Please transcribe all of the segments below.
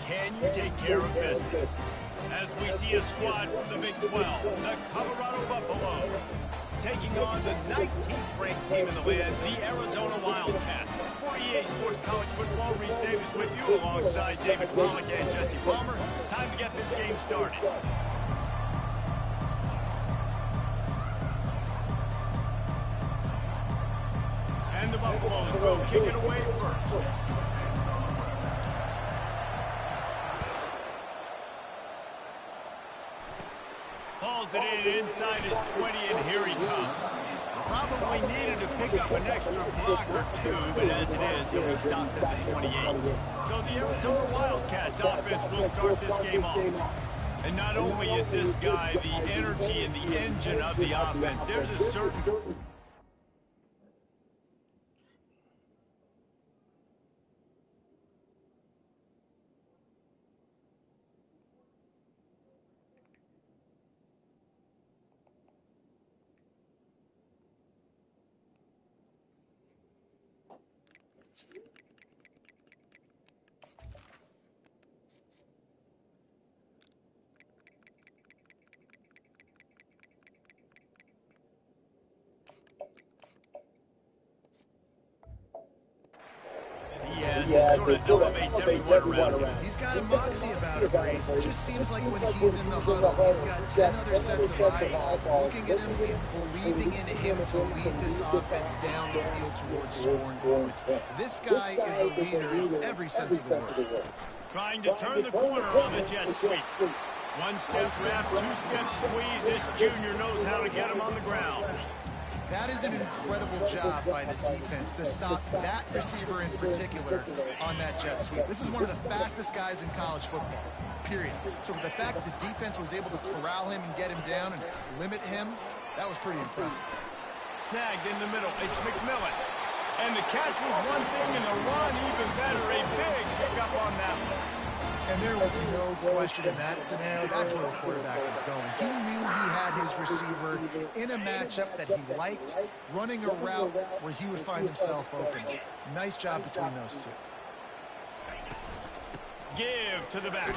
Can you take care of business? As we see a squad from the Big 12, the Colorado Buffaloes, taking on the 19th ranked team in the land, the Arizona Wildcats. For EA Sports College Football, Reese Davis with you alongside David Pollack and Jesse Palmer. Time to get this game started. And the Buffaloes will kick it away first. Hauls it in inside his 20, and here he comes. Probably needed to pick up an extra block or two, but as it is, he'll be stopped at the 28. So the Arizona Wildcats offense will start this game off. And not only is this guy the energy and the engine of the offense, there's a certain... sort of elevates everyone around him. He's got a moxie about him, Grace. It just seems like when he's in the huddle, he's got 10 other sets of eyeballs looking at him and believing in him to lead this offense down the field towards scoring points. This guy is a leader in every sense of the word. Trying to turn the corner on the jet sweep. One-step wrap, two-step squeeze. This junior knows how to get him on the ground. That is an incredible job by the defense to stop that receiver in particular on that jet sweep. This is one of the fastest guys in college football, period. So for the fact that the defense was able to corral him and get him down and limit him, that was pretty impressive. Snagged in the middle, it's McMillan. And the catch was one thing and the run even better. A big pickup on that one. And there was no question in that scenario. That's where the quarterback was going. He knew he had his receiver in a matchup that he liked, running a route where he would find himself open. Nice job between those two. Give to the back.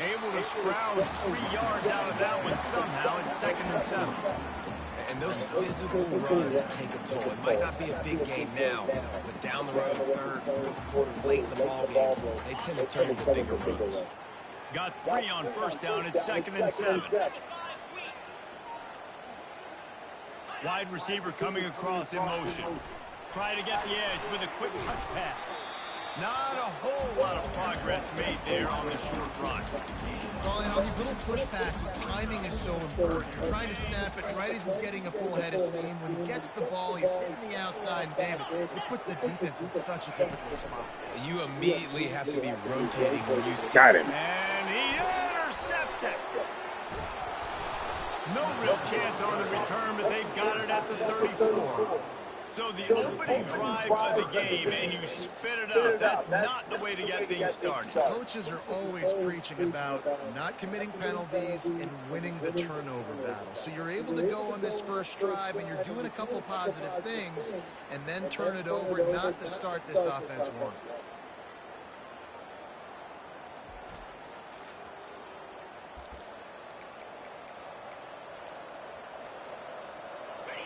Able to scrounge 3 yards out of that one somehow. It's 2nd and 7. And those physical runs take a toll. It might not be a big game now, but down the road, third, fourth quarter, late in the ball games, they tend to turn into bigger runs. Got 3 on first down. It's 2nd and 7. Wide receiver coming across in motion. Try to get the edge with a quick touch pass. Not a whole lot of progress made there on the short run. Well, and on these little push passes, timing is so important. You're trying to snap it right as he's getting a full head of steam. When he gets the ball, he's hitting the outside, and David, it puts the defense in such a difficult spot. You immediately have to be rotating when you see Got him. And he intercepts it. No real chance on the return, but they've got it at the 34. So the opening drive of the game, and you spit it up. That's not the way to get things started. Coaches are always preaching about not committing penalties and winning the turnover battle. So you're able to go on this first drive, and you're doing a couple positive things, and then turn it over, not the start this offense won.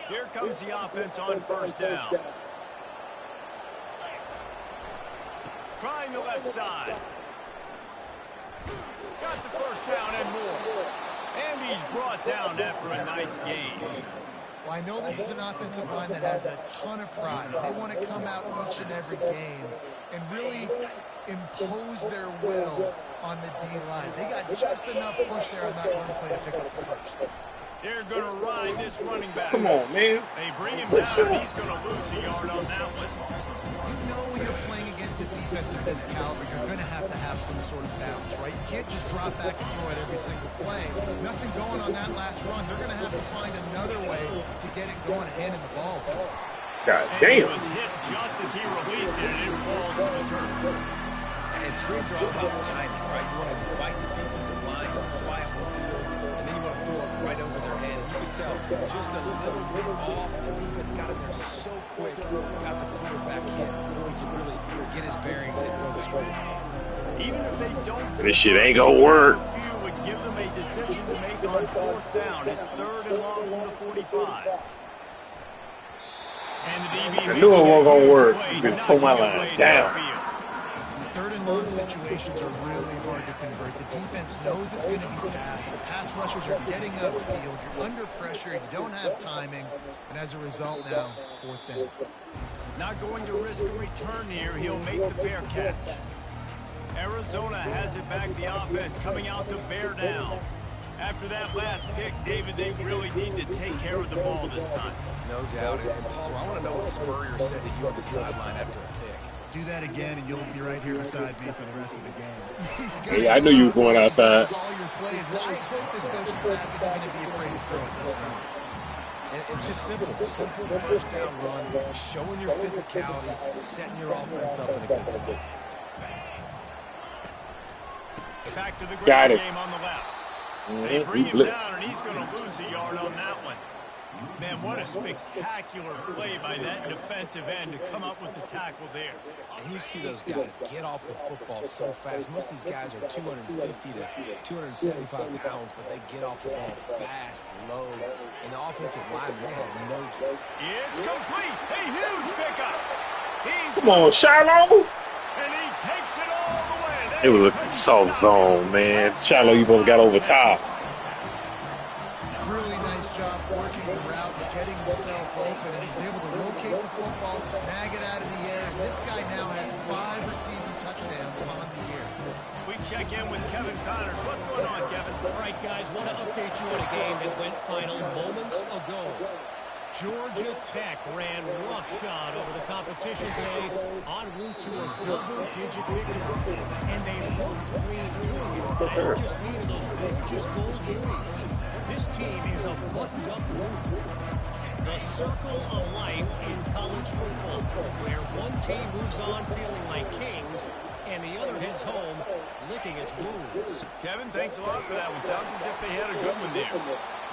Here comes the offense on first down. Trying the left side. Got the first down and more. And he's brought down after a nice gain. Well, I know this is an offensive line that has a ton of pride. They want to come out each and every game and really impose their will on the D-line. They got just enough push there on that run play to pick up the first. They're going to ride this running back. Come on, man. They bring him down. He's going to lose a yard on that one. You know when you're playing against a defense of this caliber, you're going to have some sort of balance, right? You can't just drop back and throw it every single play. Nothing going on that last run. They're going to have to find another way to get it going, handing the ball. God and damn. He was hit just as he released it, and it falls to the turf. And screens are all about timing, right? You want to fight the defensive line, you fly up the field, and then you want to throw it right over their head. And you can tell just a little bit off. The defense got in there so quick, got the quarterback hit before he could really get his bearings and throw the screen. Even if they don't, This shit ain't gonna work. few would give them a decision to make on 4th down. It's 3rd and long from the 45. And the DB I knew it wasn't gonna work. You could tore my line down. 3rd and long situations are really hard to convert. The defense knows it's going to be passed. The pass rushers are getting upfield. You're under pressure. You don't have timing. And as a result now, 4th down. Not going to risk a return here. He'll make the fair catch. Arizona has it back. The offense coming out to bear down. After that last pick, David, they really need to take care of the ball this time. No doubt. And Paul, I want to know what Spurrier said to you on the sideline after a pick. Do that again, and you'll be right here beside me for the rest of the game. Yeah, I knew you were going outside. Call your plays, and I hope this coaching staff isn't going to be afraid to throw it this round. And it's just simple 1st down run, showing your physicality, setting your offense up in a good spot. Back to the Got it. game on the left. They bring him down, and he's going to lose a yard on that one. Man, what a spectacular play by that defensive end to come up with the tackle there. And you see those guys get off the football so fast. Most of these guys are 250 to 275 pounds, but they get off the ball fast, low. And the offensive linemen, they have no... It's complete. A huge pickup. Come on, Shiloh. And he takes it all the way. It was a soft zone, man. Shiloh, you both got over top. Really nice job working the route, getting himself open, and he's able to locate the football, snag it out of the air, and this guy now has 5 receiving touchdowns on the year. We check in with Kevin Connors. What's going on, Kevin? All right, guys, want to update you on a game that went final moments ago. Georgia Tech ran roughshod over the competition today en route to a double-digit victory. And they looked clean doing it. I don't just mean in those gorgeous gold unis. This team is a buttoned-up group. The circle of life in college football, where one team moves on feeling like kings, and the other heads home licking its wounds. Kevin, thanks a lot for that one. Sounds as if they had a good one there.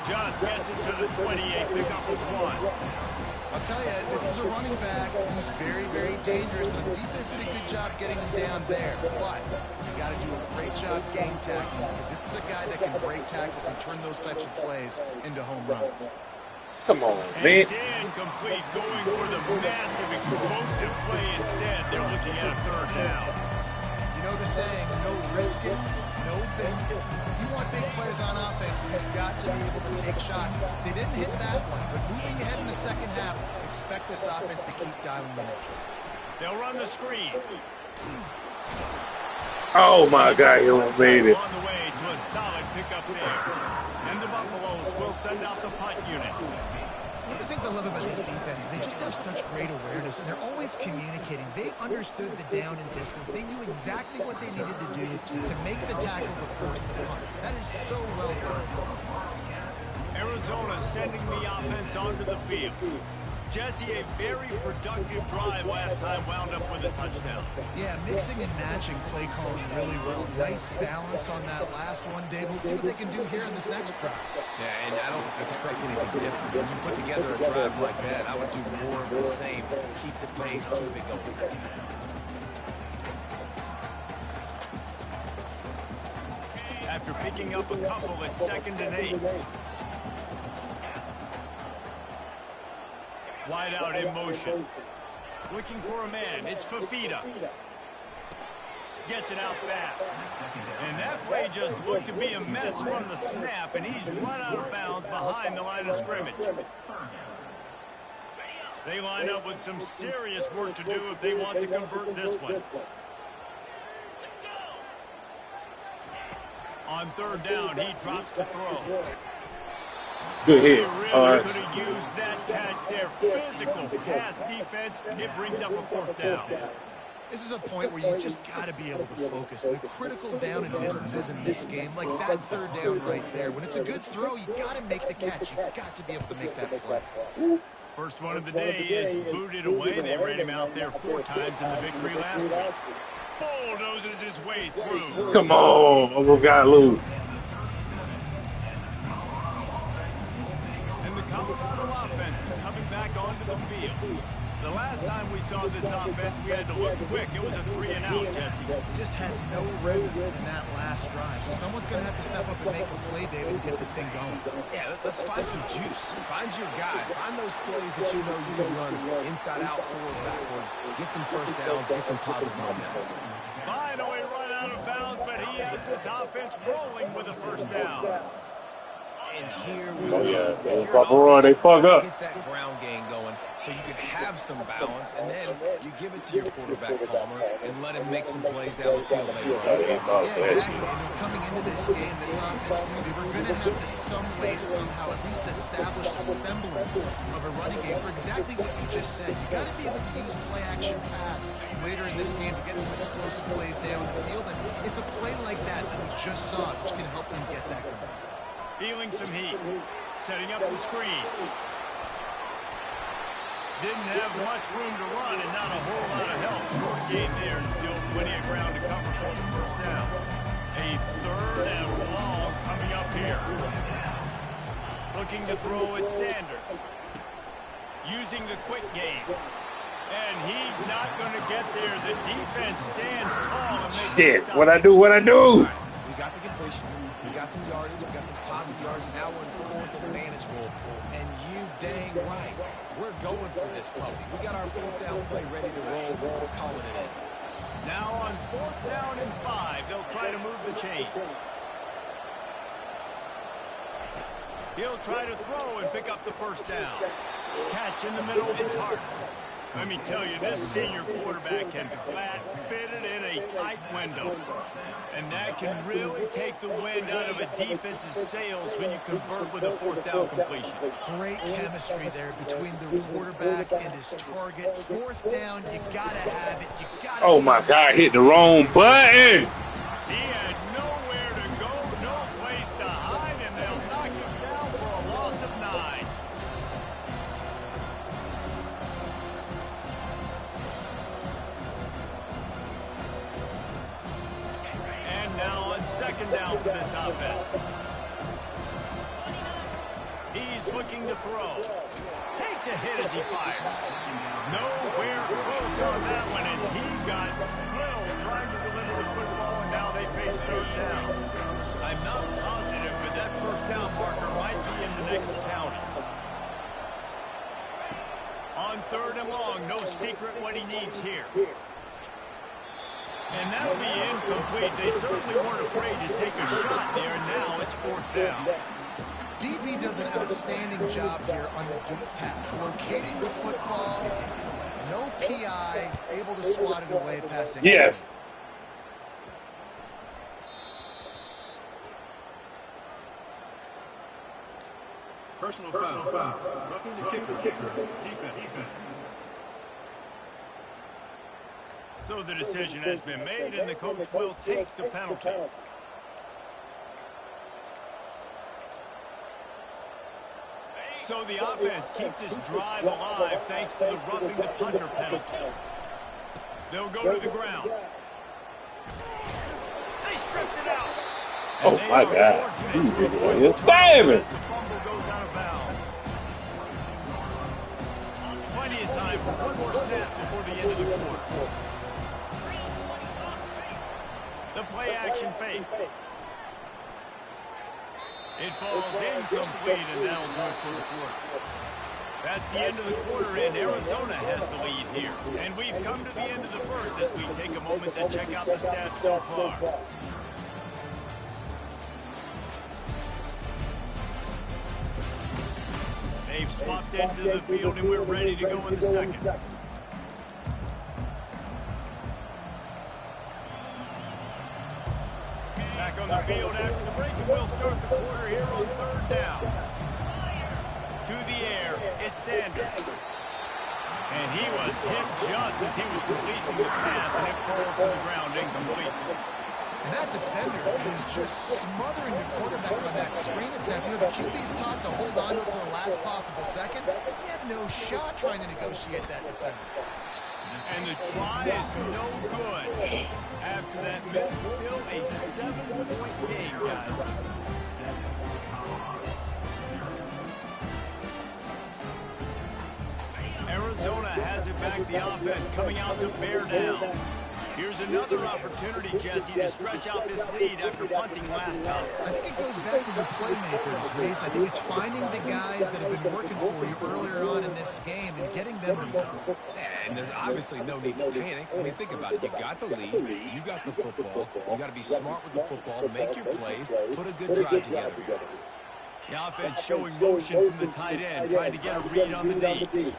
Just gets it to the 28, pick up of 1. I'll tell you, this is a running back who's very, very dangerous, and the defense did a good job getting him down there. But you got to do a great job game tackling, because this is a guy that can break tackles and turn those types of plays into home runs. Come on, And man. it's incomplete, going for the massive explosive play instead. They're looking at a 3rd down. You know the saying, no risk it, no biscuit. If you want big plays on offense, you've got to be able to take shots. They didn't hit that one, but moving ahead in the second half, expect this offense to keep dialing in. They'll run the screen. Oh my God, you made it. On the way to a solid pickup there. And the Buffaloes will send out the punt unit. One of the things I love about this defense is they just have such great awareness, and they're always communicating. They understood the down and distance. They knew exactly what they needed to do to make the tackle to force the punt. That is so well done. Arizona sending the offense onto the field. Jesse, a very productive drive last time, wound up with a touchdown. Yeah, mixing and matching play calling really well. Nice balance on that last one, Dave. Let's see what they can do here in this next drive. Yeah, and I don't expect anything different. When you put together a drive like that, I would do more of the same. Keep the pace, keep it going. After picking up a couple, it's 2nd and 8. Wide out in motion. Looking for a man. It's Fafita. Gets it out fast. And that play just looked to be a mess from the snap, and he's run out of bounds behind the line of scrimmage. They line up with some serious work to do if they want to convert this one. On 3rd down, he drops to throw. Good hit. They really could have used that catch there. Physical pass defense. It brings up a 4th down. This is a point where you just got to be able to focus. The critical down and distances in this game, like that 3rd down right there. When it's a good throw, you got to make the catch. You got to be able to make that play. First one of the day is booted away. They ran him out there 4 times in the victory last week. Bulldozes his way through. Come on, almost got loose. And the Colorado offense is coming back onto the field. The last time we saw this offense, we had to look quick. It was a 3-and-out, Jesse. We just had no rhythm in that last drive. So someone's going to have to step up and make a play, David, and get this thing going. Yeah, let's find some juice. Find your guy. Find those plays that you know you can run inside out, forward, backwards. Get some first downs. Get some positive momentum. Finally run out of bounds, but he has this offense rolling with a first down. And here we Oh, go. yeah. If you're Fuck an around, they offense, fuck you up. get that ground game going so you can have some balance, and then you give it to your quarterback, Palmer, and let him make some plays down the field later on. Yeah, exactly. And coming into this game, this offense knew they were going to have to some way, somehow, at least establish a semblance of a running game for exactly what you just said. You got to be able to use play-action pass later in this game to get some explosive plays down the field. And it's a play like that that we just saw, which can help them get that going. Feeling some heat. Setting up the screen. Didn't have much room to run and not a whole lot of help. Short gain there and still plenty of ground to cover for the first down. A 3rd and long coming up here. Looking to throw at Sanders. Using the quick game. And he's not going to get there. The defense stands tall. And Shit, what I do? We got the completion. We got some yardage. We got some positive yardage. Now we're in 4th and manageable. And you dang right. We're going for this puppy. We got our 4th down play ready to roll. We're calling it in. Now on 4th down and 5, they'll try to move the chains. He'll try to throw and pick up the first down. Catch in the middle, it's hard. Let me tell you, this senior quarterback can flat fit it in a tight window. And that can really take the wind out of a defense's sails when you convert with a 4th down completion. Great chemistry there between the quarterback and his target. 4th down, you gotta have it. You gotta. Oh my God, hit the wrong button. He had nowhere to go, no place to hide, and they'll knock him down for a loss of 9. And now on 2nd down for this offense. He's looking to throw. Takes a hit as he fires. Nowhere close on that one as he got drilled trying to deliver the football, and now they face 3rd down. I'm not positive, but that first down marker might be in the next county. On 3rd and long, no secret what he needs here. And that'll be incomplete. They certainly weren't afraid to take a shot there, and now it's 4th down. DP does an outstanding job here on the deep pass, locating the football, no PI, able to swat it away passing. Yes. Personal foul. Roughing the kicker. Defense. So the decision has been made, and the coach will take the penalty. So the offense keeps this drive alive thanks to the roughing the punter penalty. They'll go to the ground. They stripped it out. Oh my God. You're stabbing. The fumble goes out of bounds. Plenty of time for one more snap before the end of the quarter. The play action fake. It falls incomplete, and that'll do it for the quarter. That's the end of the quarter, and Arizona has the lead here. And we've come to the end of the first as we take a moment to check out the stats so far. They've swapped into the field, and we're ready to go in the second. Back on the field after the break, and we'll start the quarter here on 3rd down. To the air, it's Sanders. And he was hit just as he was releasing the pass, and it falls to the ground incomplete. And that defender is just smothering the quarterback on that screen attempt. You know, the QB's taught to hold on to it to the last possible second. He had no shot trying to negotiate that defender. And the try is no good. After that miss, still a 7-point game, guys. Arizona has it the offense coming out to bear down. Here's another opportunity, Jesse, to stretch out this lead after punting last time. I think it goes back to your playmakers, Reese. I think it's finding the guys that have been working for you earlier on in this game and getting them the football. Yeah, and there's obviously no need to panic. I mean, think about it. You got the lead. You got the football. You got to be smart with the football, make your plays, put a good drive together here. The offense showing motion from the tight end, trying to get a read on the D.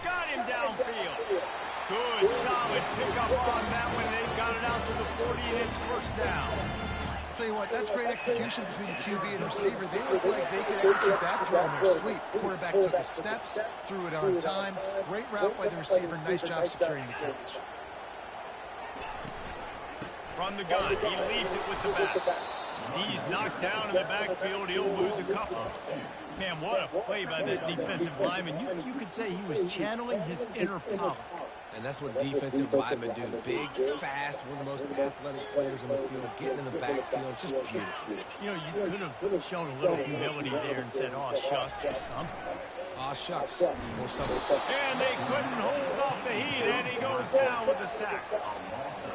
Got him downfield. Good, solid pickup on that one. They've got it out to the 40, and it's first down. I'll tell you what, that's great execution between the QB and receiver. They look like they could execute that throw in their sleep. Quarterback took his steps, threw it on time. Great route by the receiver. Nice job securing the catch. From the gun, he leaves it with the back. He's knocked down in the backfield. He'll lose a couple. Man, what a play by that defensive lineman. You could say he was channeling his inner power. And that's what defensive linemen do. Big, fast, one of the most athletic players in the field, getting in the backfield, just beautiful. You know, you could have shown a little humility there and said, "Aw, shucks," or something. Aw, shucks, or something. And they couldn't hold off the heat, and he goes down with a sack.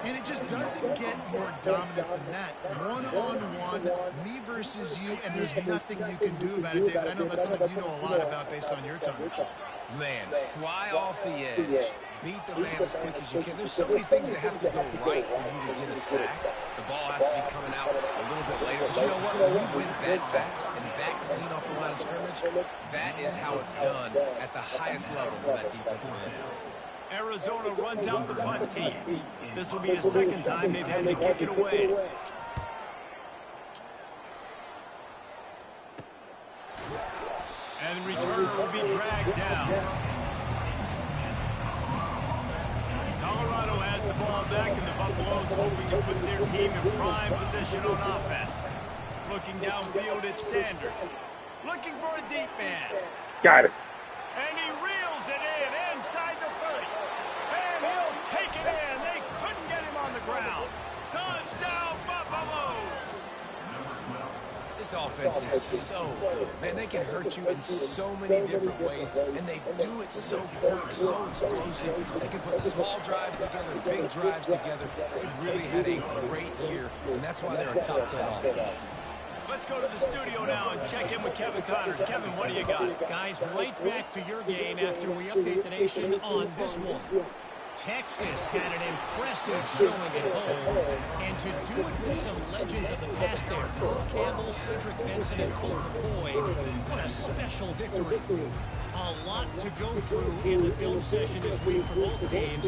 And it just doesn't get more dominant than that. One-on-one, me versus you, and there's nothing you can do about it, David. I know that's something you know a lot about based on your time. Man, fly off the edge. Beat the man as quick as you can. There's so many things that have to go right for you to get a sack. The ball has to be coming out a little bit later. But you know what? When you win that fast and that clean off the line of scrimmage, that is how it's done at the highest level for that defensive end. Arizona runs out the punt team. This will be the second time they've had to kick it away. And the returner will be dragged down. Colorado has the ball back, and the Buffaloes hoping to put their team in prime position on offense. Looking downfield at Sanders. Looking for a deep man. Got it. And he reels it in inside the 30. And he'll take it in. They couldn't get him on the ground. Touchdown, Buffaloes! This offense is so good. Man, they can hurt you in so many different ways, and they do it so quick, so explosive. They can put small drives together, big drives together. They've really had a great year, and that's why they're a top 10 offense. Let's go to the studio now and check in with Kevin Connors. Kevin, what do you got? Guys, right back to your game after we update the nation on this one. Texas had an impressive showing at home, and to do it with some legends of the past there, Earl Campbell, Cedric Benson, and Colt McCoy. What a special victory. A lot to go through in the film session this week for both teams,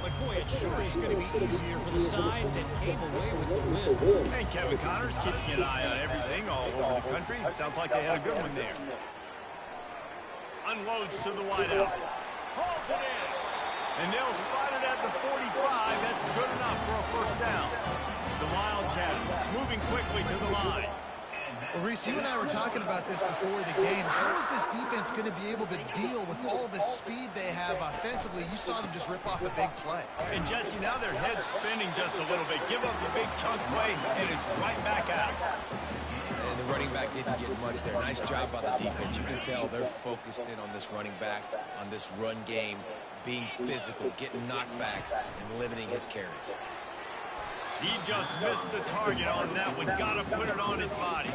but boy, it sure is going to be easier for the side that came away with the win. Hey, Kevin Connors keeping an eye on everything all over the country. Sounds like they had a good one there. Unloads to the wideout. Hauls it in. And they'll spot it at the 45. That's good enough for a first down. The Wildcats moving quickly to the line. Well, Reese, you and I were talking about this before the game. How is this defense going to be able to deal with all the speed they have offensively? You saw them just rip off a big play. And, Jesse, now their head's spinning just a little bit. Give up a big chunk play, and it's right back out. And the running back didn't get much there. Nice job by the defense. You can tell they're focused in on this running back, on this run game, being physical, getting knockbacks, and limiting his carries. He just missed the target on that one. Got to put it on his body.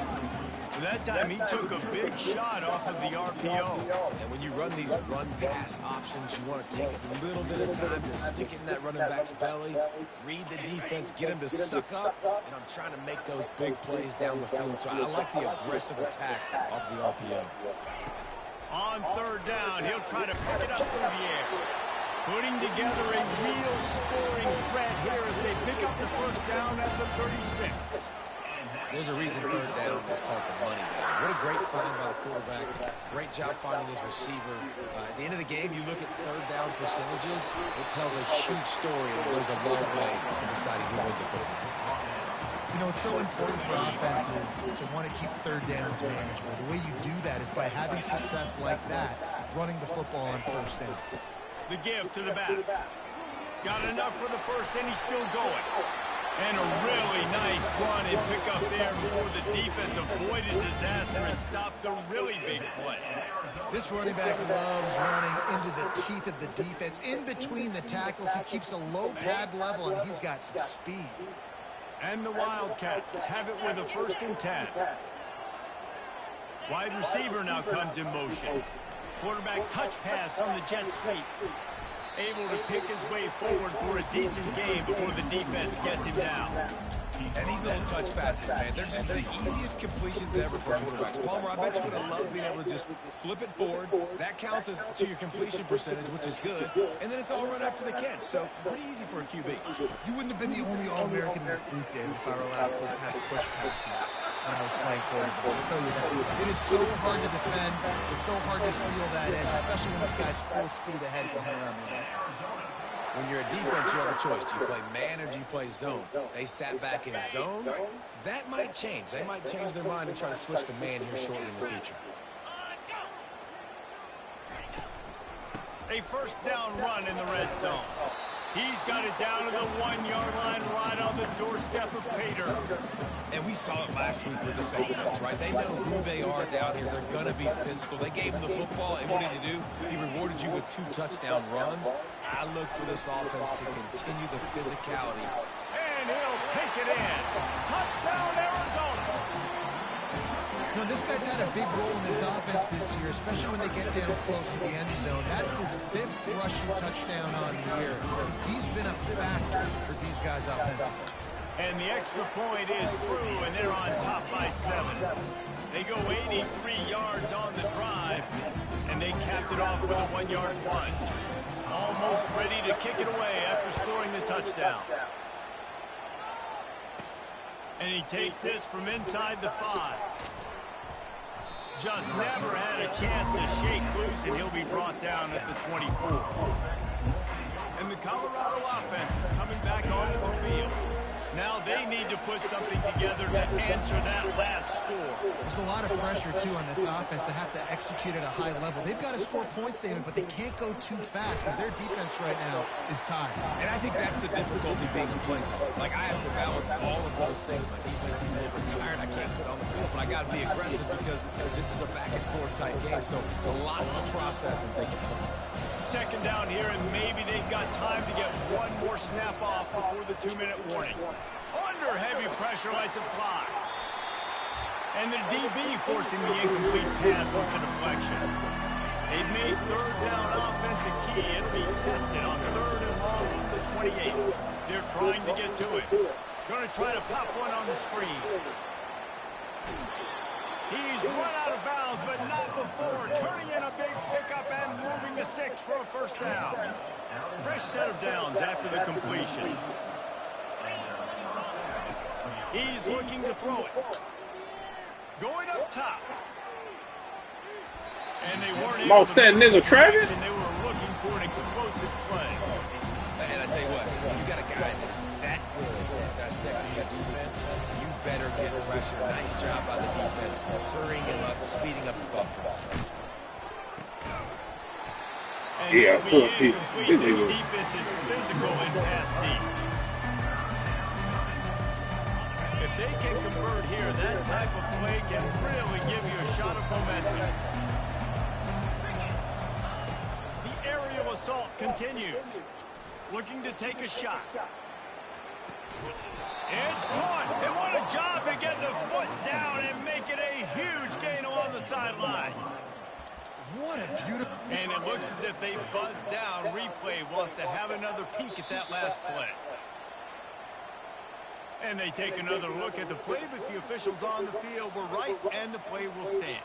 That time he took a big shot off of the RPO. And when you run these run-pass options, you want to take a little bit of time to stick it in that running back's belly, read the defense, get him to suck up, and I'm trying to make those big plays down the field. So I like the aggressive attack off the RPO. On third down, he'll try to pick it up through the air. Putting together a real scoring threat here as they pick up the first down at the 36. There's a reason third down is called the money down. What a great find by the quarterback. Great job finding his receiver. At the end of the game, you look at third down percentages, it tells a huge story and it goes a long way in deciding who wins a football game. You know, it's so important for offenses to want to keep third downs manageable. The way you do that is by having success like that, running the football on first down. The give to the back. Got enough for the first, and he's still going. And a really nice run and pick up there before the defense avoided disaster and stopped the really big play. This running back loves running into the teeth of the defense. In between the tackles, he keeps a low pad level, and he's got some speed. And the Wildcats have it with a 1st and 10. Wide receiver now comes in motion. Quarterback touch pass on the jet sweep. Able to pick his way forward for a decent game before the defense gets him down. And these little touch passes, man, they're just the easiest completions ever for quarterbacks. Palmer, I bet you would have loved being able to just flip it forward. That counts as to your completion percentage, which is good. And then it's all run after the catch, so pretty easy for a QB. You wouldn't have been the only All-American in this booth, Dave, if I were allowed to have to push passes when I was playing quarterback. I'll tell you that. It is so hard to defend. It's so hard to seal that edge, especially when this guy's full speed ahead coming around the inside. When you're a defense, you have a choice. Do you play man or do you play zone? They sat back in zone. That might change. They might change their mind and try to switch to man here shortly in the future. A 1st down run in the red zone. He's got it down to the 1-yard line right on the doorstep of Pater. And we saw it last week with this offense, right? They know who they are down here. They're going to be physical. They gave him the football, and what did he do? He rewarded you with 2 touchdown runs. I look for this offense to continue the physicality. And he'll take it in. Touchdown, Arizona. You know, this guy's had a big role in this offense this year, especially when they get down close to the end zone. That's his 5th rushing touchdown on the year. He's been a factor for these guys offensively. And the extra point is true, and they're on top by 7. They go 83 yards on the drive, and they capped it off with a 1-yard plunge. Almost ready to kick it away after scoring the touchdown. And he takes this from inside the 5. Just never had a chance to shake loose, and he'll be brought down at the 24. And the Colorado offense is coming back onto the field. Now they need to put something together to answer that last score. There's a lot of pressure, too, on this offense to have to execute at a high level. They've got to score points, David, but they can't go too fast because their defense right now is tied. And I think that's the difficulty being a play caller. Like, I have to balance all of those things. My defense is a little bit tired. I can't put on the field, but I got to be aggressive because this is a back-and-forth type game, so a lot to process and think about. 2nd down here, and maybe they've got time to get one more snap off before the 2-minute warning. Under heavy pressure, lets it fly. And the DB forcing the incomplete pass with the deflection. They've made 3rd down offense a key. It'll be tested on 3rd and long from the 28. They're trying to get to it. Going to try to pop one on the screen. He's run out of bounds, but not before. Turning in a big pickup and moving the sticks for a 1st down. Fresh set of downs after the completion. He's looking to throw it. Going up top. And they weren't able to that nigga Travis? and they were looking for an explosive play. And I tell you what, you got a guy that's that good at dissecting your defense, you better get pressure. Nice job by the defense, hurrying him up, speeding up the thought process. And Yeah, of course. this defense is physical and pass deep. If they can convert here, that type of play can really give you a shot of momentum. The aerial assault continues. Looking to take a shot. It's caught. And what a job to get the foot down and make it a huge gain along the sideline. What a beautiful... And it looks as if they buzzed down. Replay wants to have another peek at that last play. And they take another look at the play, but the officials on the field were right, and the play will stand.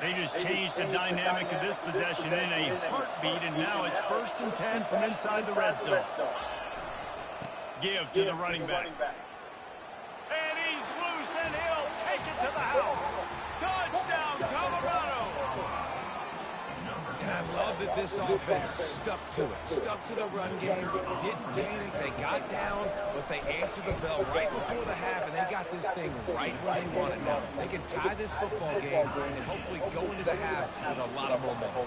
They just changed the dynamic of this possession in a heartbeat, and now it's 1st and 10 from inside the red zone. Give to the running back. And he's loose, and he'll take it to the house. Touchdown, Colorado! And I love that this offense stuck to it, stuck to the run game, didn't panic, they got down, but they answered the bell right before the half, and they got this thing right where they want it now. They can tie this football game and hopefully go into the half with a lot of momentum.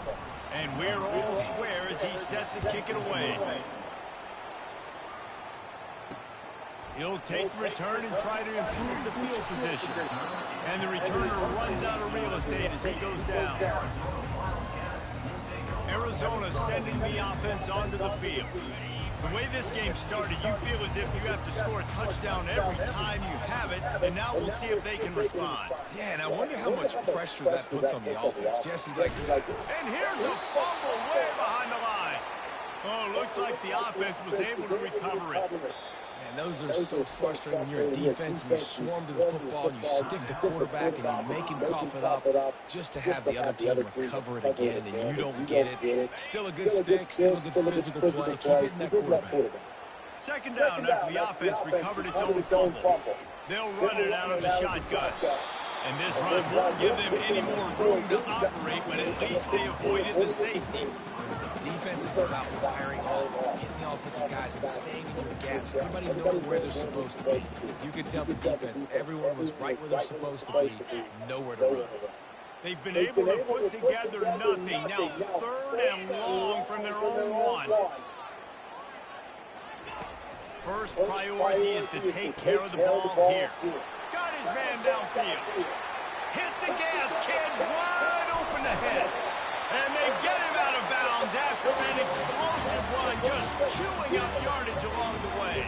And we're all square as he sets to kick it away. He'll take the return and try to improve the field position. And the returner runs out of real estate as he goes down. Arizona sending the offense onto the field. The way this game started, you feel as if you have to score a touchdown every time you have it, and now we'll see if they can respond. Yeah, and I wonder how much pressure that puts on the offense. Jesse, and here's a fumble way behind the line. Oh, looks like the offense was able to recover it. Man, those are so frustrating when you're a defense and you swarm to the football and you stick the quarterback and you make him cough it up just to have the other team recover it again and you don't get it. Still a good stick, still a good physical play. Keep hitting that quarterback. Second down after the offense recovered its own fumble. They'll run it out of the shotgun. And this run won't give them any more room to operate, but at least they avoided the safety. Defense is about firing off, hitting the offensive guys and staying in your gaps. Everybody knowing where they're supposed to be. You can tell the defense, everyone was right where they're supposed to be, nowhere to run. They've been able to put together nothing. Now 3rd and long from their own 1. First priority is to take care of the ball here. Got his man downfield. Hit the gas, kid, wide open ahead. And they get him out of bounds after an explosive run, just chewing up yardage along the way.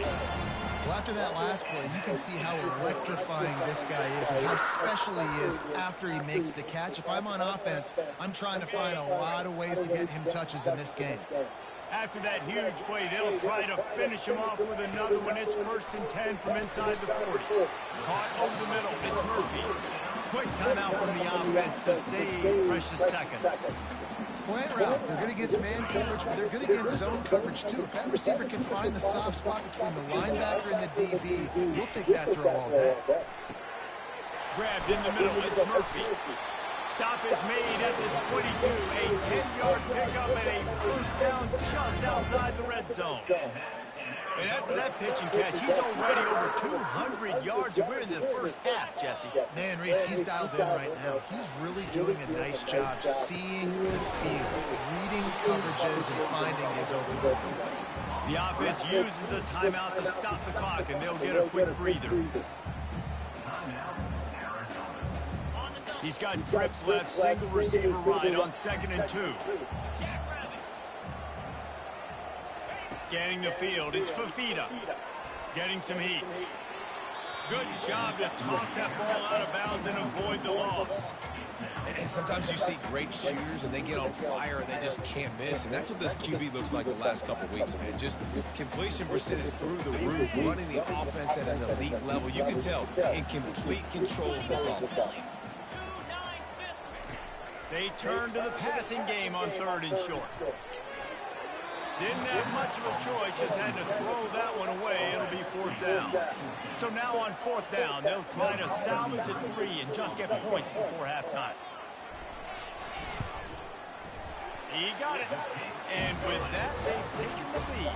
Well, after that last play, you can see how electrifying this guy is and how special he is after he makes the catch. If I'm on offense, I'm trying to find a lot of ways to get him touches in this game. After that huge play, they'll try to finish him off with another one. It's 1st and 10 from inside the 40. Caught over the middle. It's Murphy. Quick timeout from the offense to save precious seconds. Slant routes, they're good against man coverage, but they're good against zone coverage too. If that receiver can find the soft spot between the linebacker and the DB, we'll take that throw all day. Grabbed in the middle, it's Murphy. Stop is made at the 22. A 10-yard pickup and a 1st down just outside the red zone. And after that pitch and catch, he's already over 200 yards, and we're in the first half, Jesse. Man, Reese, he's dialed in right now. He's really doing a nice job seeing the field, reading coverages, and finding his open man. The offense uses a timeout to stop the clock, and they'll get a quick breather. He's got trips left, single receiver right on 2nd and 2. Scanning the field, it's Fafita. Getting some heat. Good job to toss that ball out of bounds and avoid the loss. And sometimes you see great shooters and they get on fire and they just can't miss. And that's what this QB looks like the last couple weeks, man. Just completion percentage through the roof, running the offense at an elite level. You can tell in complete control of this offense. They turn to the passing game on 3rd and short. Didn't have much of a choice, just had to throw that one away. It'll be 4th down. So now on 4th down, they'll try to salvage at 3 and just get points before halftime. He got it. And with that, they've taken the lead.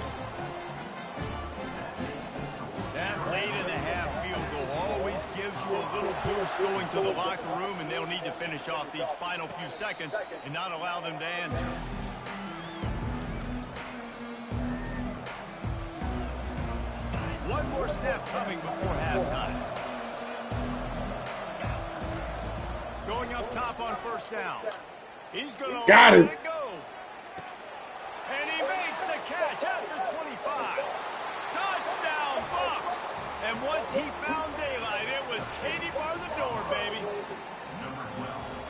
That late in the half field goal always gives you a little boost going to the locker room, and they'll need to finish off these final few seconds and not allow them to answer. One more snap coming before halftime. Going up top on 1st down. He's going to let it go. And he makes the catch at the 25. Touchdown, Bucks. And once he found daylight, it was Katie bar the door, baby.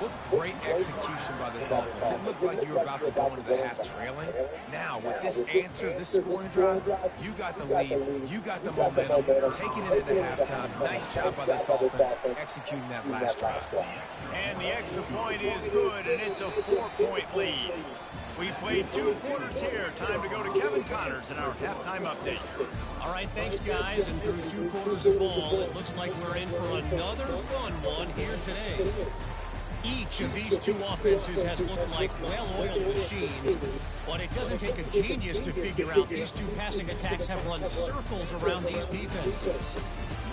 What great execution by this offense. It looked like you were about to go into the half trailing. Now, with this answer, this scoring drive, you got the lead, you got the momentum, taking it into halftime. Nice job by this offense, executing that last drive. And the extra point is good, and it's a 4-point lead. We played 2 quarters here. Time to go to Kevin Connors in our halftime update. All right, thanks, guys. And through 2 quarters of ball, it looks like we're in for another fun one here today. Each of these two offenses has looked like well-oiled machines, but it doesn't take a genius to figure out these two passing attacks have run circles around these defenses.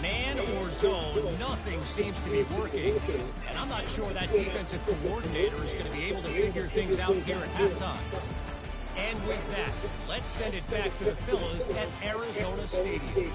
Man or zone, nothing seems to be working, and I'm not sure that defensive coordinator is going to be able to figure things out here at halftime. And with that, let's send it back to the fellas at Arizona Stadium.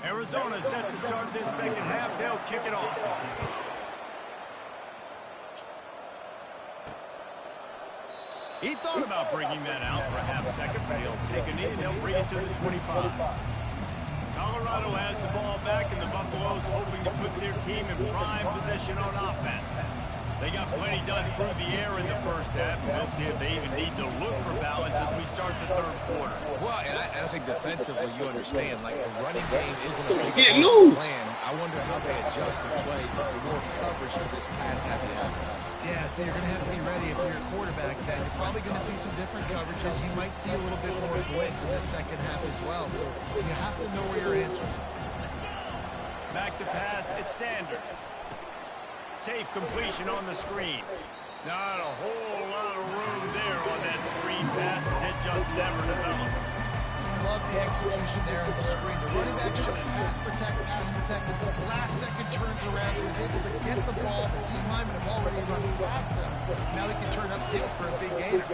Arizona set to start this second half. They'll kick it off. He thought about bringing that out for a half second, but he'll take a knee and they'll bring it to the 25. Colorado has the ball back, and the Buffaloes hoping to put their team in prime position on offense. They got plenty done through the air in the first half, and we'll see if they even need to look for balance as we start the third quarter. Well, and I think defensively, you understand, like the running game isn't a big part of the plan. I wonder how they adjust and play more coverage to this pass-happy offense. Yeah, so you're going to have to be ready if you're a quarterback then. You're probably going to see some different coverages. You might see a little bit more blitz in the second half as well, so you have to know where your answers are. Back to pass, it's Sanders. Safe completion on the screen. Not a whole lot of room there on that screen pass as it just never developed. Love the execution there on the screen. The running back shows pass protect. The last second turns around, so he's able to get the ball. The D linemen have already run past him. Now he can turn upfield for a big gainer.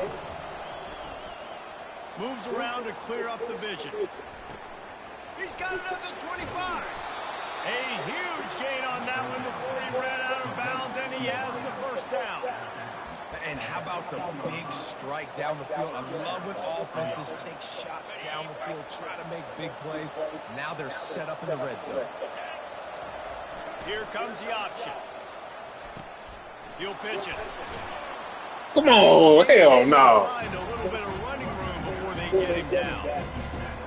Moves around to clear up the vision. He's got it up to 25. A huge gain on that one before he ran out of bounds, and he has the first down. And how about the big strike down the field? I love when offenses take shots down the field, try to make big plays. Now they're set up in the red zone. Here comes the option. He'll pitch it. Come on, hell no. Find a little bit of running room before they get him down.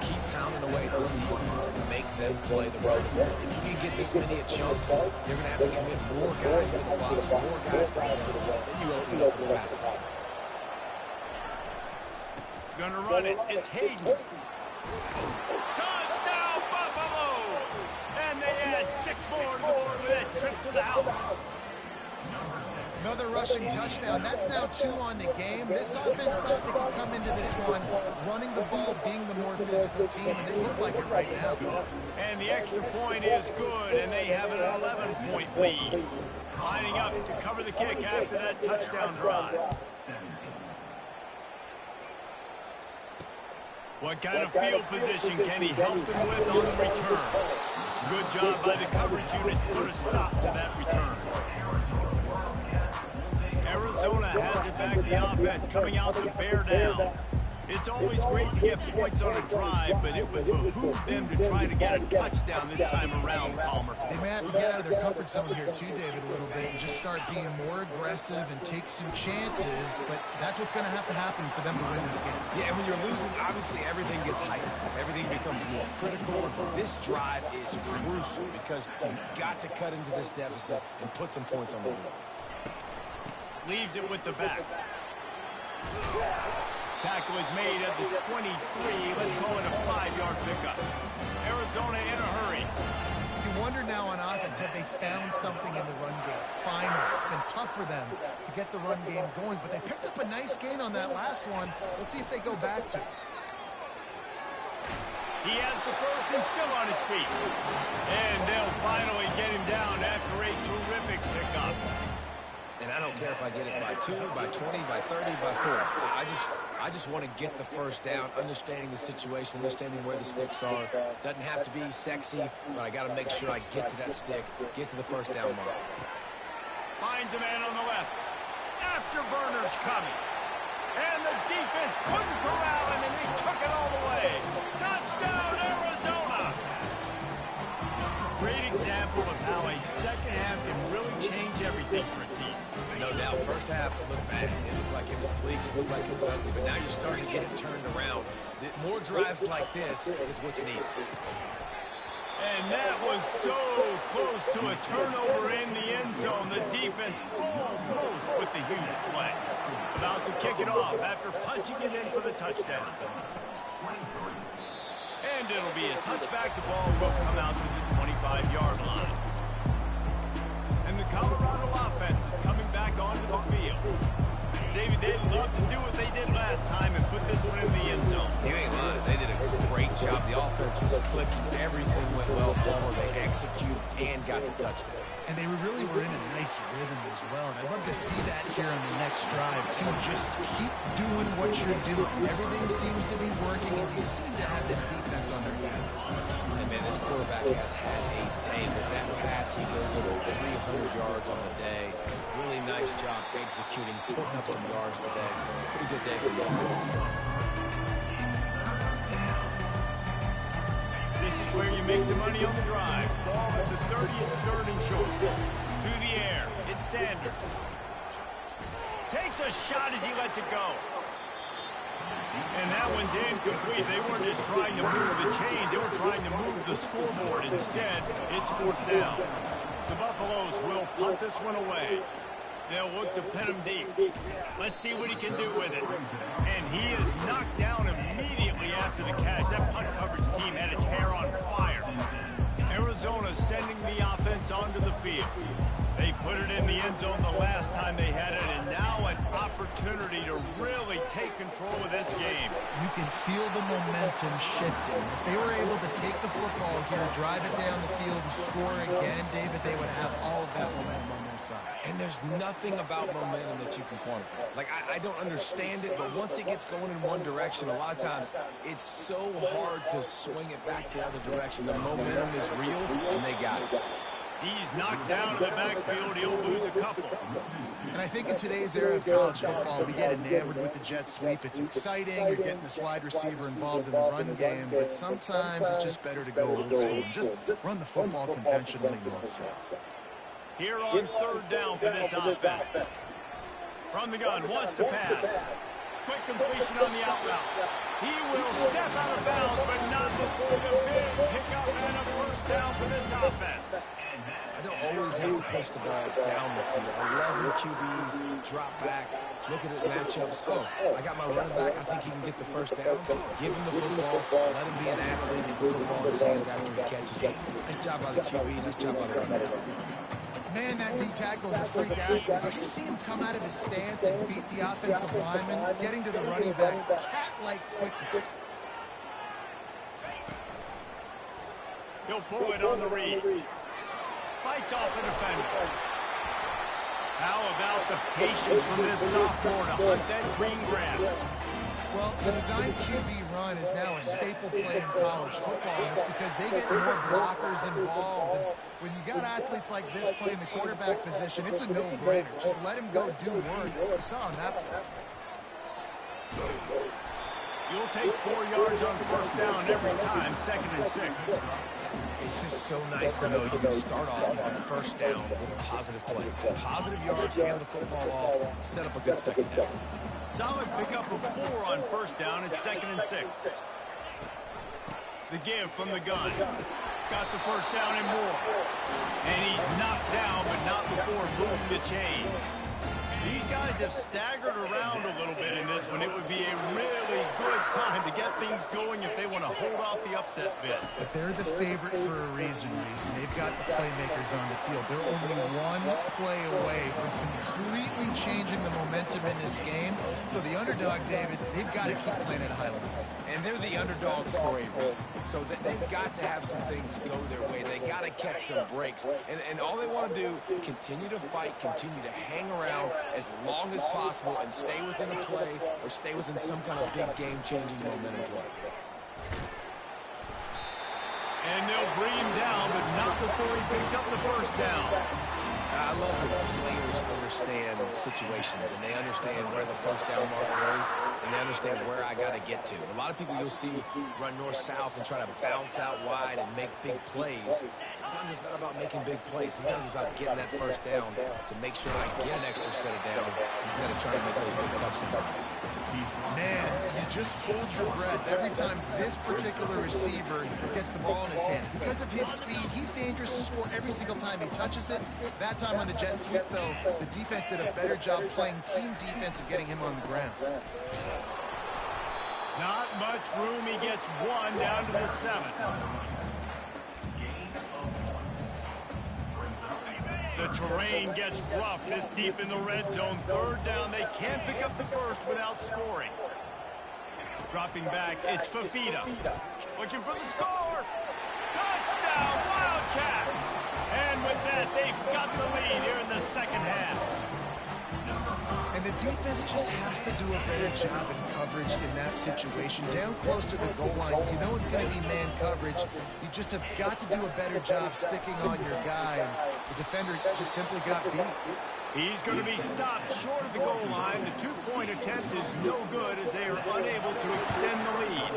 Keep pounding away at this defense and make them play the road. If you can get this many a chunk, you're going to have to commit more guys to the box, more guys to the run. Then you open up for the passing. Gonna run it. It's Hayden. Touchdown, Buffaloes! And they add 6 more to the board with that trip to the house. Another rushing touchdown. That's now 2 on the game. This offense thought they could come into this one running the ball, being the more physical team, and they look like it right now. And the extra point is good, and they have an 11-point lead. Lining up to cover the kick after that touchdown drive. What kind of field position can he help them with on the return? Good job by the coverage unit to put a stop to that return. Arizona has it back, the offense coming out to bear down. It's always great to get points on a drive, but it would behoove them to try to get a touchdown this time around, Palmer. They may have to get out of their comfort zone here too, David, a little bit, and just start being more aggressive and take some chances, but that's what's going to have to happen for them to win this game. Yeah, and when you're losing, obviously everything gets heightened. Everything becomes more critical. This drive is crucial because you've got to cut into this deficit and put some points on the board. Leaves it with the back. Tackle is made at the 23. Let's call it a 5-yard pickup. Arizona in a hurry. You wonder now on offense, have they found something in the run game? Finally. It's been tough for them to get the run game going, but they picked up a nice gain on that last one. Let's see if they go back to it. He has the first and still on his feet. And they'll finally get him down after a terrific pickup. And I don't care if I get it by 2, by 20, by 30, by 40. I just want to get the first down, understanding the situation, understanding where the sticks are. Doesn't have to be sexy, but I got to make sure I get to that stick, get to the first down mark. Finds a man on the left. Afterburner's coming. And the defense couldn't corral him, and he took it all the way. Touchdown, Arizona! Great example of how a second half can really change everything for a team. No doubt, first half it looked bad. It looked like it was bleak, it looked like it was ugly, but now you're starting to get it turned around. More drives like this is what's needed. And that was so close to a turnover in the end zone. The defense almost with the huge play. About to kick it off after punching it in for the touchdown. And it'll be a touchback. The ball will come out to the 25-yard line. And the Colorado offense is coming back onto the field. David, they'd love to do what they did last time and put this one in the end zone. You ain't lying. They did a great job. The offense was clicking. Everything went well. Palmer, they executed and got the touchdown. And they really were in a nice rhythm as well. And I'd love to see that here on the next drive, too. Just keep doing what you're doing. Everything seems to be working, and you seem to have this defense on their head. And, man, this quarterback has had a day. With that pass, he goes over 300 yards on the day. Really nice job executing, putting up some yards today. Pretty good day for the young man. This is where you make the money on the drive. Ball at the 30, it's third and short. To the air, it's Sanders. Takes a shot as he lets it go. And that one's incomplete. They weren't just trying to move the chains, they were trying to move the scoreboard. Instead, it's fourth down. The Buffaloes will punt this one away. They'll look to pin him deep. Let's see what he can do with it. And he is knocked down immediately after the catch. That punt coverage team had its hair on fire. Arizona sending the offense onto the field. They put it in the end zone the last time they had it, and now an opportunity to really take control of this game. You can feel the momentum shifting. If they were able to take the football here, drive it down the field, and score again, David, they would have all of that momentum on their side. And there's nothing about momentum that you can quantify. Like, I don't understand it, but once it gets going in one direction, a lot of times it's so hard to swing it back the other direction. The momentum is real, and they got it. He's knocked down in the backfield. He'll lose a couple. And I think in today's era of college football, we get enamored with the jet sweep. It's exciting. You're getting this wide receiver involved in the run game, but sometimes it's just better to go old school and just run the football conventionally north-south. Here on third down for this offense. From the gun, wants to pass. Quick completion on the out route. He will step out of bounds, but not before the big pickup and a first down for this offense. I don't always have to push the ball down the field. 11 QBs, drop back, look at the matchups. Oh, I got my running back. I think he can get the first down. Give him the football. Let him be an athlete and put the football in his hands after he catches it. Nice job by the QB. Nice job by the running back. Man, that D tackle is a freak athlete. Did you see him come out of his stance and beat the offensive lineman, getting to the running back, cat-like quickness? He'll pull it on the read. Fights off the defender. How about the patience from this sophomore to hunt that green grass? Well, the design QB run is now a staple play in college football, and it's because they get more blockers involved. And when you got athletes like this playing the quarterback position, it's a no-brainer. Just let him go do work. You saw on that play. You'll take 4 yards on first down every time, 2nd and 6. It's just so nice to know you can start off on first down with positive plays. Positive yards, hand the football off, set up a good second down. Solid pickup of 4 on first down. It's 2nd and 6. The give from the gun. Got the first down and more. And he's knocked down, but not before moving the chain. These guys have staggered around a little bit in this one. It would be a really good time to get things going if they want to hold off the upset bid. But they're the favorite for a reason, Reese. They've got the playmakers on the field. They're only one play away from completely changing the momentum in this game. So the underdog, David, they've got to keep playing at a high level. And they're the underdogs for a reason. So they've got to have some things go their way. They got to catch some breaks. And all they want to do, continue to fight, continue to hang around as long as possible and stay within a play or stay within some kind of big game-changing momentum play. And they'll bring him down, but not before he picks up the first down. I love when players understand situations and they understand where the first down marker is and they understand where I got to get to. A lot of people you'll see run north-south and try to bounce out wide and make big plays. Sometimes it's not about making big plays. Sometimes it's about getting that first down to make sure I get an extra set of downs instead of trying to make those big touchdown runs. Man, you just hold your breath every time this particular receiver gets the ball in his hands. Because of his speed, he's dangerous to score every single time he touches it. That time on the jet sweep, though, the defense did a better job playing team defense and getting him on the ground. Not much room. He gets one down to the 7. The terrain gets rough this deep in the red zone. 3rd down. They can't pick up the first without scoring. Dropping back, it's Fafita. Looking for the score. Touchdown, Wildcats! And with that, they've got the lead here in the second half. And the defense just has to do a better job in coverage in that situation. Down close to the goal line, you know it's going to be man coverage. You just have got to do a better job sticking on your guy. And the defender just simply got beat. He's going to be stopped short of the goal line. The 2-point attempt is no good as they are unable to extend the lead.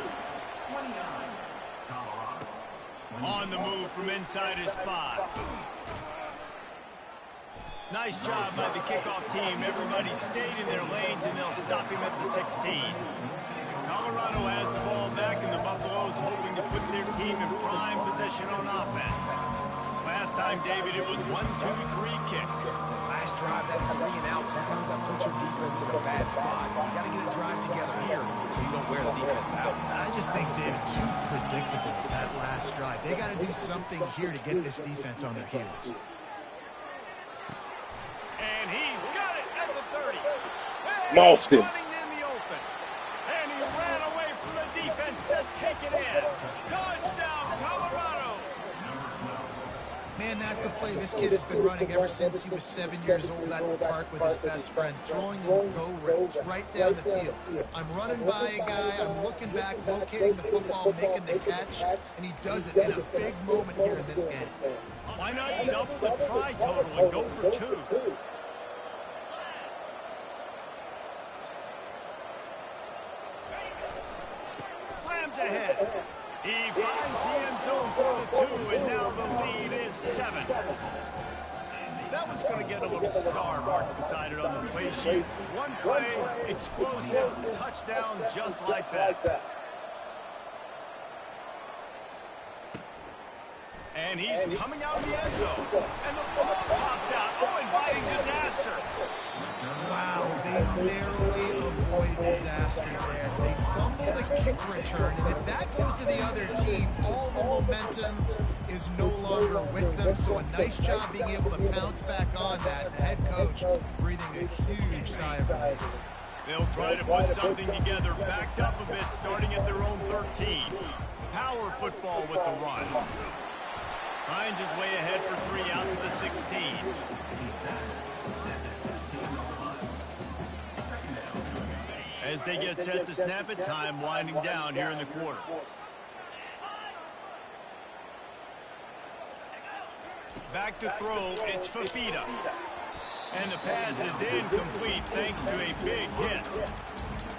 On the move from inside his 5. Nice job by the kickoff team. Everybody stayed in their lanes, and they'll stop him at the 16. Colorado has the ball back, and the Buffaloes hoping to put their team in prime position on offense. Last time, David, it was 1-2-3 kick. That last drive, that 3 and out, sometimes that puts your defense in a bad spot. You got to get a drive together here so you don't wear the defense out. I just think, David, too predictable, that last drive. They got to do something here to get this defense on their heels. And he's got it at the 30. Lost him. Running in the open. And he ran away from the defense to take it in. Touchdown, Colorado. Man, that's a play this kid has been running ever since he was 7 years old at the park with his best friend, throwing the go routes right down the field. I'm running by a guy, I'm looking back, locating the football, making the catch, and he does it in a big moment here in this game. Why not double the try total and go for 2? Slams ahead. He finds the end zone for the 2, and now the lead is 7. That one's going to get a little star marked beside it on the play sheet. One play, explosive, touchdown just like that. And he's coming out of the end zone. And the ball pops out. Oh, inviting disaster. Wow, they narrowly avoid disaster there. They fumble the kick return, and if that goes to the other team, all the momentum is no longer with them. So a nice job being able to pounce back on that. The head coach breathing a huge sigh of relief. They'll try to put something together, backed up a bit, starting at their own 13. Power football with the run. Finds his way ahead for 3 out to the 16. As they get set to snap it, time winding down here in the quarter. Back to throw, it's Fafita. And the pass is incomplete thanks to a big hit.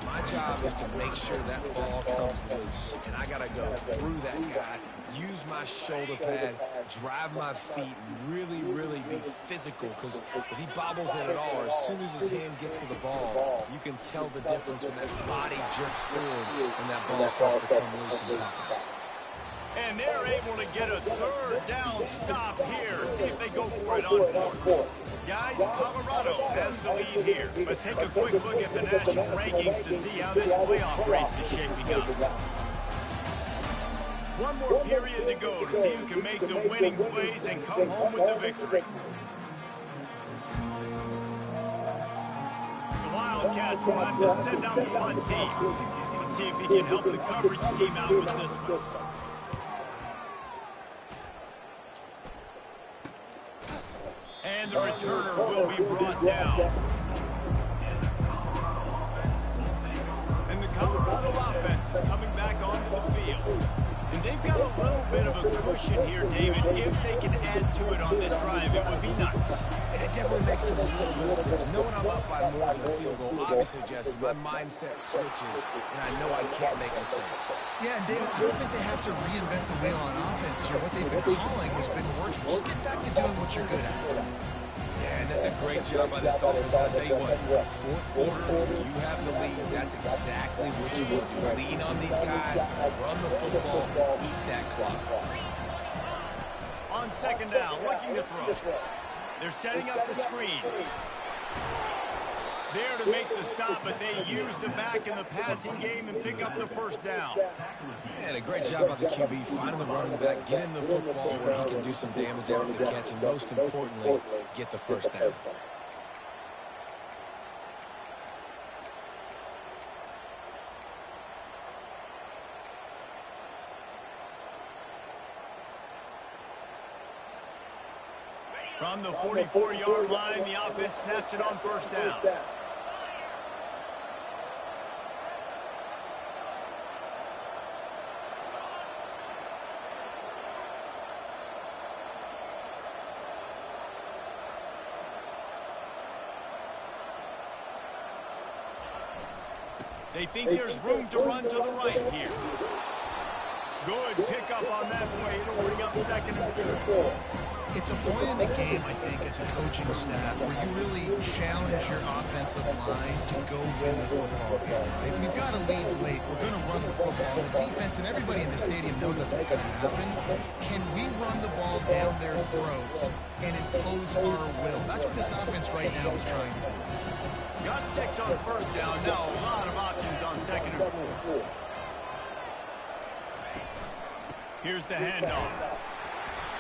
My job is to make sure that ball comes loose, and I got to go through that guy, use my shoulder pad, drive my feet, really, really be physical, because if he bobbles it at all, or as soon as his hand gets to the ball, you can tell the difference when that body jerks forward and that ball starts to come loose and pop. And they're able to get a 3rd down stop here. See if they go for it on 4th. Guys, Colorado has the lead here. Let's take a quick look at the national rankings to see how this playoff race is shaping up. One more period to go to see who can make the winning plays and come home with the victory. The Wildcats will have to send out the punt team. Let's see if he can help the coverage team out with this one. And the returner will be brought down. And the Colorado offense is coming back onto the field. And they've got a little bit of a cushion here, David. If they can add to it on this drive, it would be nice. And it definitely makes it a little bit of a difference. Knowing I'm up by more than a field goal, obviously, Jesse, my mindset switches, and I know I can't make mistakes. Yeah, and David, I don't think they have to reinvent the wheel on offense here. What they've been calling has been working. Just get back to doing what you're good at. Yeah, And that's a great job by this offense. I'll tell you what, fourth quarter, you have the lead. That's exactly what you want to do. Lean on these guys, run the football, eat that clock. On second down, looking to throw. They're setting up the screen. There to make the stop, but they use the back in the passing game and pick up the first down. And a great job by the QB, finding the running back, getting the football where he can do some damage after the catch, and most importantly, get the first down. From the 44-yard line, the offense snaps it on first down. They think there's room to run to the right here. Good pickup on that play. It'll bring up second and 4. It's a point in the game, I think, as a coaching staff, where you really challenge your offensive line to go win the football game. Right? We've got to lead late. We're going to run the football. The defense and everybody in the stadium knows that's what's going to happen. Can we run the ball down their throats and impose our will? That's what this offense right now is trying to do. Got 6 on first down. Now a lot of options on second and 4. Here's the handoff.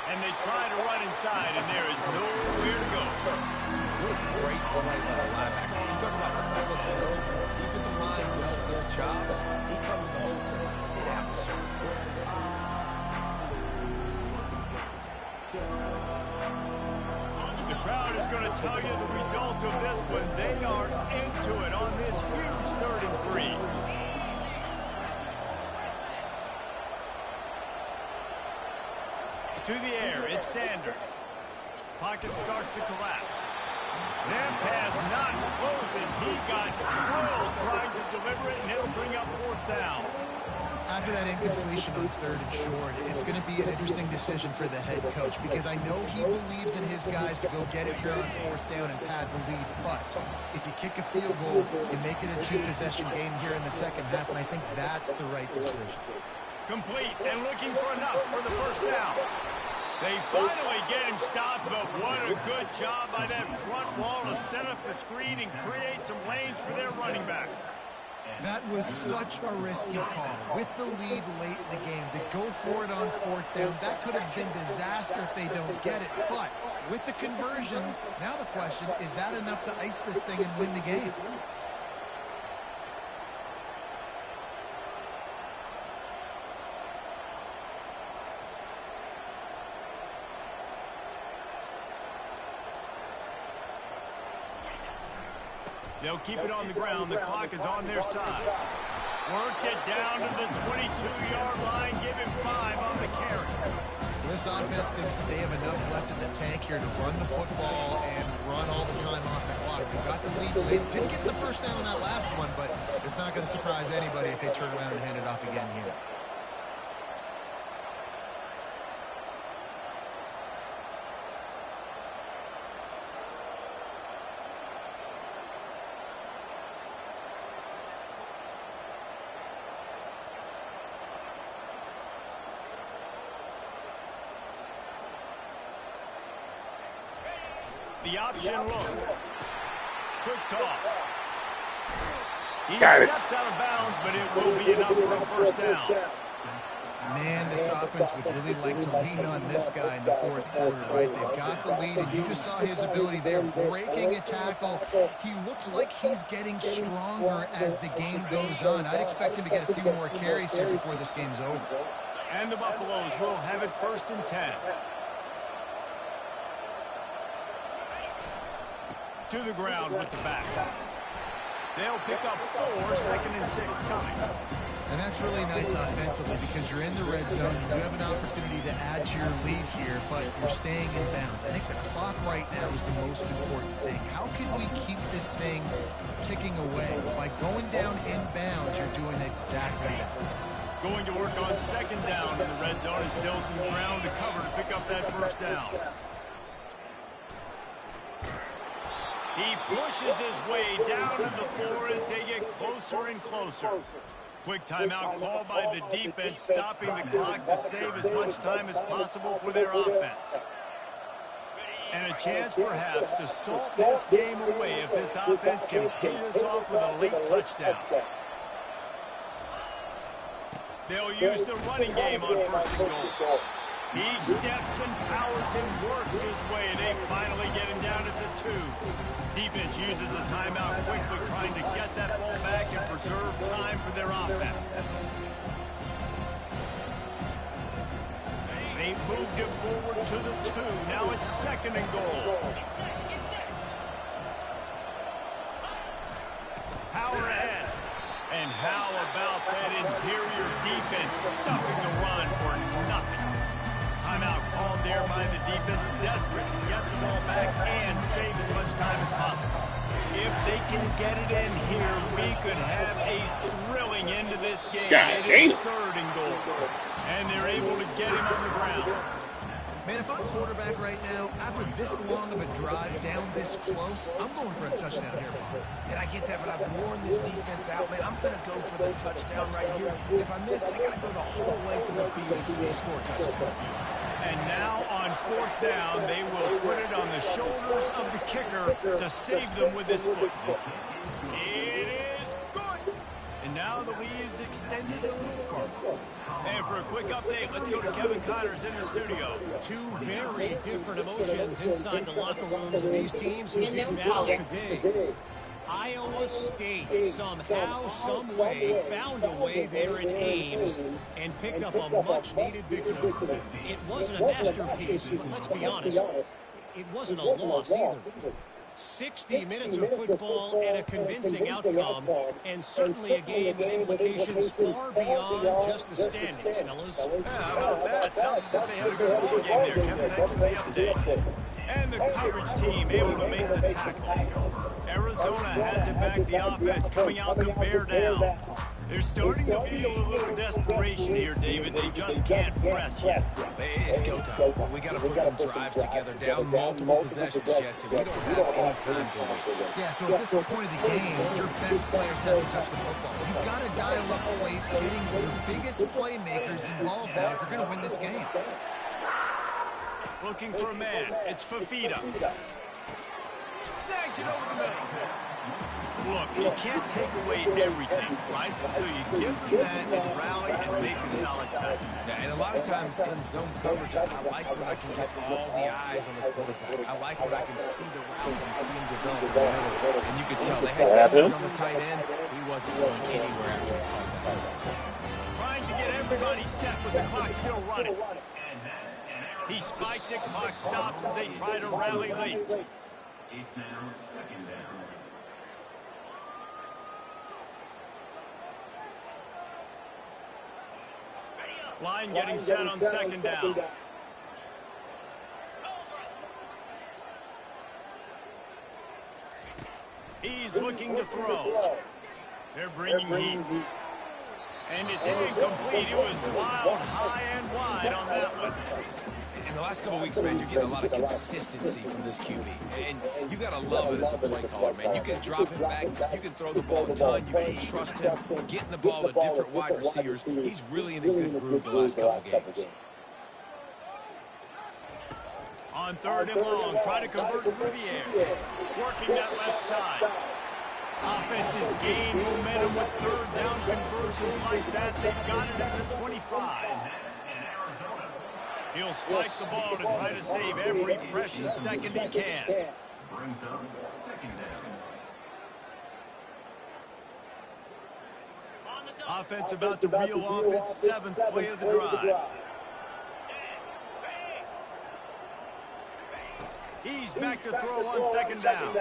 And they try to run inside, and there is nowhere to go. What a great play by the linebacker. You talk about filling the hole. Defensive line does their jobs. He comes in the hole and says, sit out, sir. The crowd is going to tell you the result of this one. They are into it on this huge 3rd and 3. To the air, it's Sanders. Pocket starts to collapse. That pass not closes. He got drilled trying to deliver it, and it'll bring up 4th down. After that incompletion on 3rd and short, it's going to be an interesting decision for the head coach, because I know he believes in his guys to go get it here on 4th down and pad the lead. But if you kick a field goal, you make it a 2-possession game here in the second half, and I think that's the right decision. Complete and looking for enough for the first down. They finally get him stopped, but what a good job by that front wall to set up the screen and create some lanes for their running back. That was such a risky call. With the lead late in the game, to go for it on 4th down, that could have been disaster if they don't get it. But with the conversion, now the question, is that enough to ice this thing and win the game? They'll keep it on the ground. The clock is on their side. Worked it down to the 22-yard line. Give him 5 on the carry. This offense thinks that they have enough left in the tank here to run the football and run all the time off the clock. They got the lead late. Didn't get the first down on that last one, but it's not going to surprise anybody if they turn around and hand it off again here. The option look. Quick toss. He Got it. steps out of bounds, but it will be enough for a first down. Man, this offense would really like to lean on this guy in the 4th quarter, right? They've got the lead, and you just saw his ability there, breaking a tackle. He looks like he's getting stronger as the game goes on. I'd expect him to get a few more carries here before this game's over. And the Buffaloes will have it 1st and 10. To the ground with the back. They'll pick up 4, 2nd and 6 coming. And that's really nice offensively, because you're in the red zone. You do have an opportunity to add to your lead here, but you're staying in bounds. I think the clock right now is the most important thing. How can we keep this thing ticking away? By going down in bounds, you're doing exactly that. Going to work on 2nd down in the red zone, and still some ground to cover to pick up that first down. He pushes his way down to the floor as they get closer and closer. Quick timeout called by the defense, stopping the clock to save as much time as possible for their offense. And a chance perhaps to salt this game away if this offense can pay this off with a late touchdown. They'll use the running game on 1st and goal. He steps and powers and works his way, and they finally get him down at the 2. Defense uses a timeout quickly, trying to get that ball back and preserve time for their offense. They moved it forward to the 2. Now it's 2nd and goal. Power ahead. And how about that interior defense stuffing the run for nothing? Timeout called there by the defense, desperate to get the ball back and save as much time as possible. If they can get it in here, we could have a thrilling end to this game. It is 3rd and goal. And they're able to get him on the ground. Man, if I'm quarterback right now, after this long of a drive down this close, I'm going for a touchdown here, Bob. And I get that, but I've worn this defense out, man. I'm going to go for the touchdown right here. And if I miss, they got to go the whole length of the field to score a touchdown. And now on 4th down, they will put it on the shoulders of the kicker to save them with his foot. It is good. And now the lead is extended a little further. And for a quick update, let's go to Kevin Connors in the studio. Two very different emotions inside the locker rooms of these teams who did battle today. Iowa State somehow, some way, found a way there in Ames and picked up a much-needed victory. It wasn't a masterpiece, but let's be honest, it wasn't a loss either. 60 minutes of football and a convincing outcome, and certainly a game with implications far beyond just the standings, fellas. Yeah, how about that? Sounds as if they had a good ball game there, Kevin. Thanks for the update. And the coverage team able to make the tackle. Arizona has it back, the offense coming out to bear down. They're starting to feel a little desperation here, David. They just can't press yet. It's go time. We got to put some drives together, down multiple possessions, Jesse. We don't have any time to waste. Yeah, so at this point of the game, your best players have to touch the football. You've got to dial up plays, getting your biggest playmakers involved now if you're going to win this game. Looking for a man. It's Fafita. Snags it over the middle. Look, you can't take away everything, right? So you give them that and rally and make a solid tackle. Yeah, and a lot of times in zone coverage, I like when I can get all the eyes on the quarterback. I like when I can see the routes and see him develop in the middle. And you could tell they had numbers on the tight end. He wasn't going anywhere after he caught that. Trying to get everybody set with the clock still running. He spikes it, clock stops as they try to rally late. It's now 2nd down. Line getting set on 2nd down. He's looking to throw. They're bringing heat. And it's incomplete. It was wild, high and wide on that one. In the last couple of weeks, man, you're getting a lot of consistency from this QB. And you got to love it as a play caller, man. You can drop him back. You can throw the ball a ton. You can trust him. Getting the ball to different wide receivers. He's really in a good groove the last couple of games. On 3rd and long, try to convert through the air. Working that left side. Offense has gained momentum with 3rd down conversions like that. They've got it at the 25. He'll spike the ball to try to save every precious second he can. Brings up 2nd down. Offense about to reel off its 7th play of the drive. He's back to throw on 2nd down.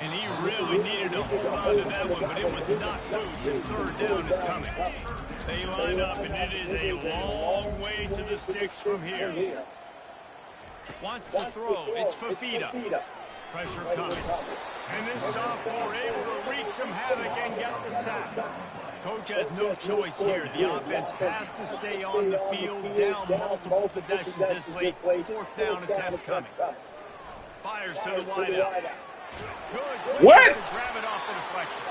And he really needed to hold on to that one, but it was not loose, and 3rd down is coming. They line up, and it is a long way to the sticks from here. Wants to throw. It's Fafita. Pressure coming. And this sophomore able to wreak some havoc and get the sack. Coach has no choice here. The offense has to stay on the field, down multiple possessions this late. 4th down attempt coming. Fires to the wideout. Good. What? To grab it off the deflection.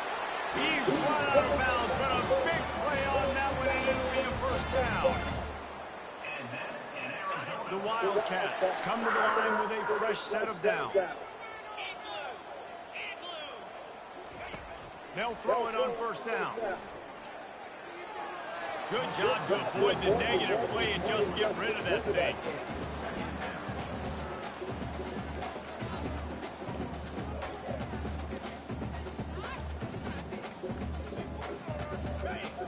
He's run out of bounds, but a big play on that one, and it'll be a first down. And that's an Arizona. The Wildcats come to the line with a fresh set of downs. They'll throw it on first down. Good job to avoid the negative play and just get rid of that thing.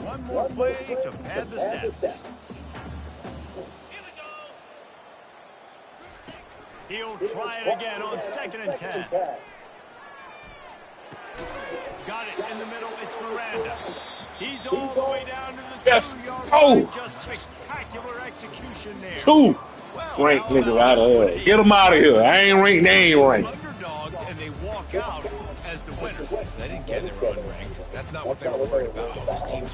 One more play to pad the stats. He'll try it again on 2nd and 10. Got it in the middle. It's Miranda. He's all the way down to the Yes. 2-yard Oh. line. Just spectacular execution there. 2 Well, ranked how niggas about out of here. that? Get them out of here. I ain't ranked. They ain't ranked. Underdogs, and they walk out as the winner. They didn't get their unranked. That's not what they were worried about. Oh, this team's